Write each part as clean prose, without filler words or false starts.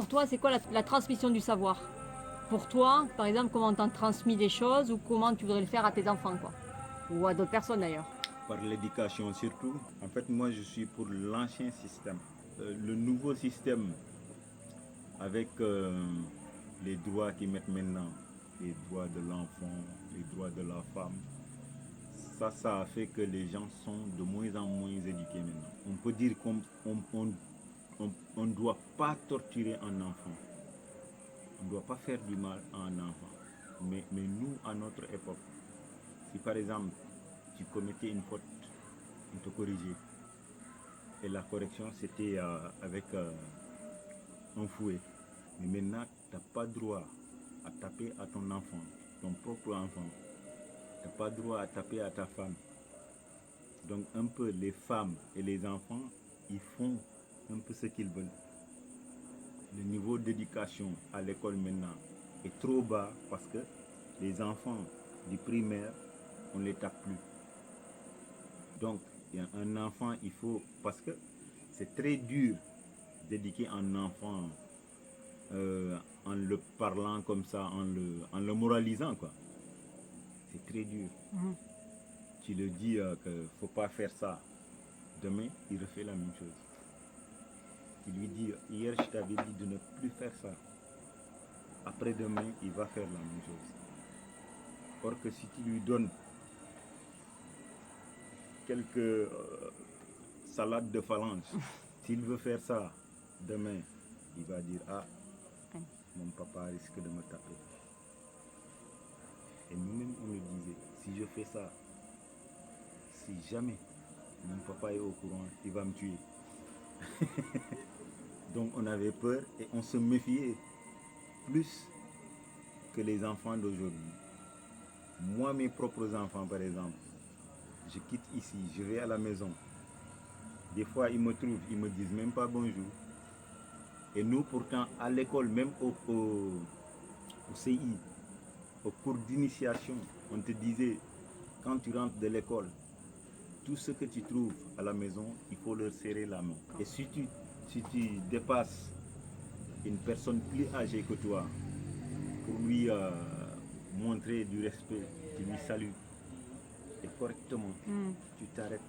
toi, c'est quoi la transmission du savoir? Pour toi, par exemple, comment tu as transmis des choses ou comment tu voudrais le faire à tes enfants, quoi? Ou à d'autres personnes d'ailleurs. Par l'éducation surtout. En fait, moi, je suis pour l'ancien système. Le nouveau système, avec les droits qu'ils mettent maintenant, les droits de l'enfant, les droits de la femme, ça a fait que les gens sont de moins en moins éduqués maintenant. On peut dire qu'on ne doit pas torturer un enfant. On ne doit pas faire du mal à un enfant. Mais nous, à notre époque, si par exemple, tu commettais une faute, on te corrigeait. Et la correction, c'était avec un fouet. Mais maintenant, tu n'as pas droit à taper à ton enfant, ton propre enfant. Tu n'as pas droit à taper à ta femme. Donc un peu les femmes et les enfants, ils font un peu ce qu'ils veulent. Le niveau d'éducation à l'école maintenant est trop bas parce que les enfants du primaire, on ne les tape plus. Donc un enfant, il faut, parce que c'est très dur d'éduquer un enfant en le parlant comme ça, en le moralisant, quoi. C'est très dur. Tu le dis qu'il ne faut pas faire ça. Demain, il refait la même chose. Tu lui dis, hier je t'avais dit de ne plus faire ça. Après-demain, il va faire la même chose. Or que si tu lui donnes quelques salades de phalange, s'il veut faire ça, demain, il va dire, ah, mon papa risque de me taper. Et nous-mêmes, on le disait, si je fais ça, si jamais mon papa est au courant, il va me tuer. Donc on avait peur et on se méfiait plus que les enfants d'aujourd'hui. Moi, mes propres enfants, par exemple, je quitte ici, je vais à la maison. Des fois, ils me trouvent, ils me disent même pas bonjour. Et nous, pourtant, à l'école, même au CI, au cours d'initiation, on te disait, quand tu rentres de l'école, tout ce que tu trouves à la maison, il faut leur serrer la main. Et si tu dépasses une personne plus âgée que toi, pour lui montrer du respect, tu lui salues. Et correctement, tu t'arrêtes,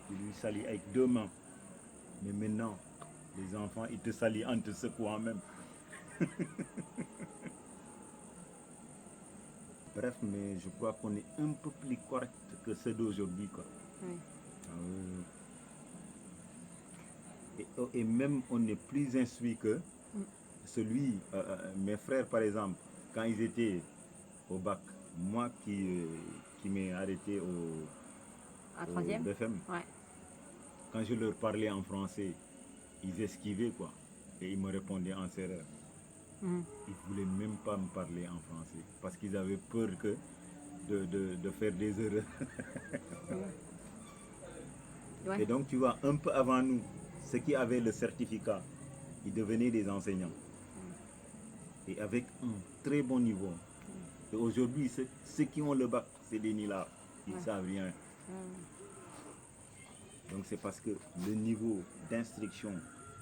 tu lui salues avec deux mains. Mais maintenant, les enfants, ils te saluent en te secouant même. Bref, mais je crois qu'on est un peu plus correct que ceux d'aujourd'hui, quoi. Oui. Et même on est plus instruit que celui, mes frères par exemple, quand ils étaient au bac, moi qui m'ai arrêté au troisième BFM, ouais. Quand je leur parlais en français, ils esquivaient, quoi. Et ils me répondaient en serreur. Ils ne voulaient même pas me parler en français parce qu'ils avaient peur de faire des erreurs. Ouais. Et donc tu vois, un peu avant nous, ceux qui avaient le certificat, ils devenaient des enseignants. Et avec un très bon niveau. Et aujourd'hui, ceux qui ont le bac, c'est des nilards. Ils ne savent rien. Donc c'est parce que le niveau d'instruction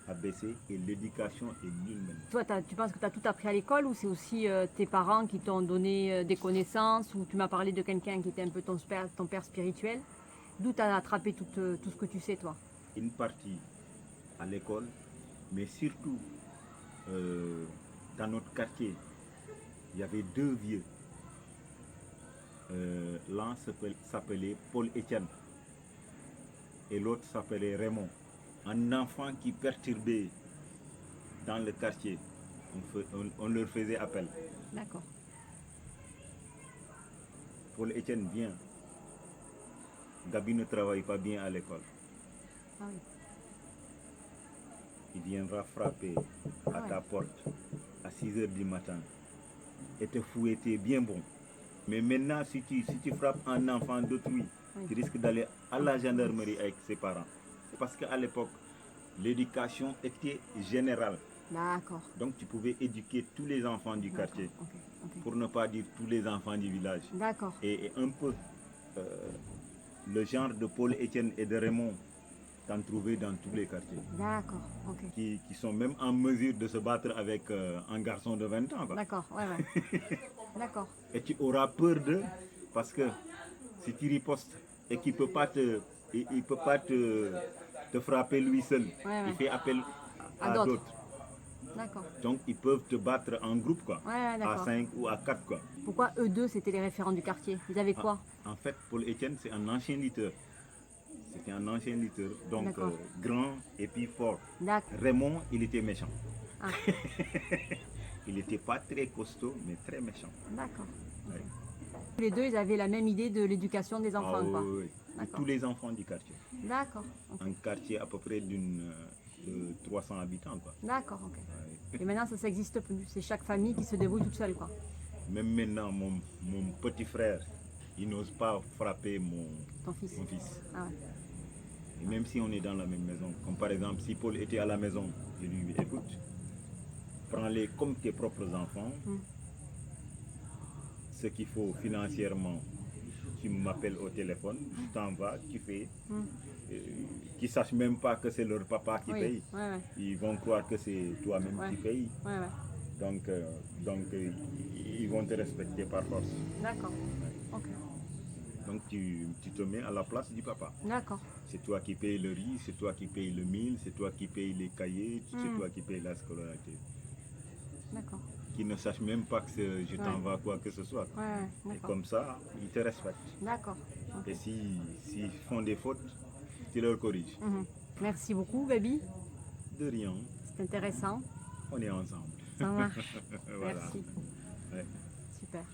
a baissé et l'éducation est nulle même. Toi, tu penses que tu as tout appris à l'école ou c'est aussi tes parents qui t'ont donné des connaissances ou tu m'as parlé de quelqu'un qui était un peu ton père spirituel? D'où tu as attrapé tout ce que tu sais, toi? Une partie à l'école, mais surtout dans notre quartier, il y avait deux vieux. L'un s'appelait Paul Étienne et l'autre s'appelait Raymond. Un enfant qui perturbait dans le quartier, on leur faisait appel. D'accord. Paul Étienne vient. Gabi ne travaille pas bien à l'école. Ah oui. Il viendra frapper à ta porte à 6h du matin et te fouetter bien bon. Mais maintenant, si tu frappes un enfant d'autrui, tu risques d'aller à la gendarmerie avec ses parents. Parce qu'à l'époque, l'éducation était générale. D'accord. Donc tu pouvais éduquer tous les enfants du quartier, Okay. pour ne pas dire tous les enfants du village. D'accord. Et un peu le genre de Paul Étienne et de Raymond, t'en trouver dans tous les quartiers. D'accord, ok. Qui sont même en mesure de se battre avec un garçon de 20 ans, quoi. D'accord, ouais, ouais. D'accord. Et tu auras peur d'eux parce que si tu ripostes et qu'il peut pas il peut pas te frapper lui seul, Ouais. il fait appel À à d'autres. d'autres. D'accord. Donc ils peuvent te battre en groupe, quoi. Ouais, À d'accord. 5 ou à 4, quoi. Pourquoi eux deux, c'était les référents du quartier? Ils avaient quoi? En fait, Paul Etienne, c'est un ancien lutteur. C'était un ancien lutteur, donc D'accord. grand et puis fort. D'accord. Raymond, il était méchant. Ah, Il n'était pas très costaud, mais très méchant. d'accord. Ok. Ouais. Tous les deux, ils avaient la même idée de l'éducation des enfants, Ah, quoi. oui, oui. Et D'accord. tous les enfants du quartier. D'accord. Ok. Un quartier à peu près de 300 habitants, quoi. D'accord, ok. Ouais. Et maintenant, ça n'existe plus. C'est chaque famille qui se débrouille toute seule, quoi. Même maintenant, mon petit frère, il n'ose pas frapper Ton fils. mon fils. Ah ouais. Et même si on est dans la même maison, comme par exemple si Paul était à la maison, je lui dis écoute, prends-les comme tes propres enfants. Mm. Ce qu'il faut financièrement, tu m'appelles au téléphone, tu t'en vas, tu fais. Qu'ils ne sachent même pas que c'est leur papa qui Oui, paye. ouais, ouais. Ils vont croire que c'est toi-même Ouais. qui paye. Ouais, ouais. Donc ils vont te respecter par force. D'accord. Ok. Donc tu te mets à la place du papa. D'accord. C'est toi qui payes le riz, c'est toi qui payes le mil, c'est toi qui payes les cahiers, c'est toi qui payes la scolarité. D'accord. Qu'ils ne sachent même pas que je t'envoie quoi que ce soit. Ouais, ouais. Et D'accord. comme ça, ils te respectent. D'accord. Ok. Et s'ils font des fautes, tu leur corriges. Mhm. Merci beaucoup, baby. De rien, C'est intéressant. on est ensemble. Ça marche. Voilà. Merci. Ouais. Super.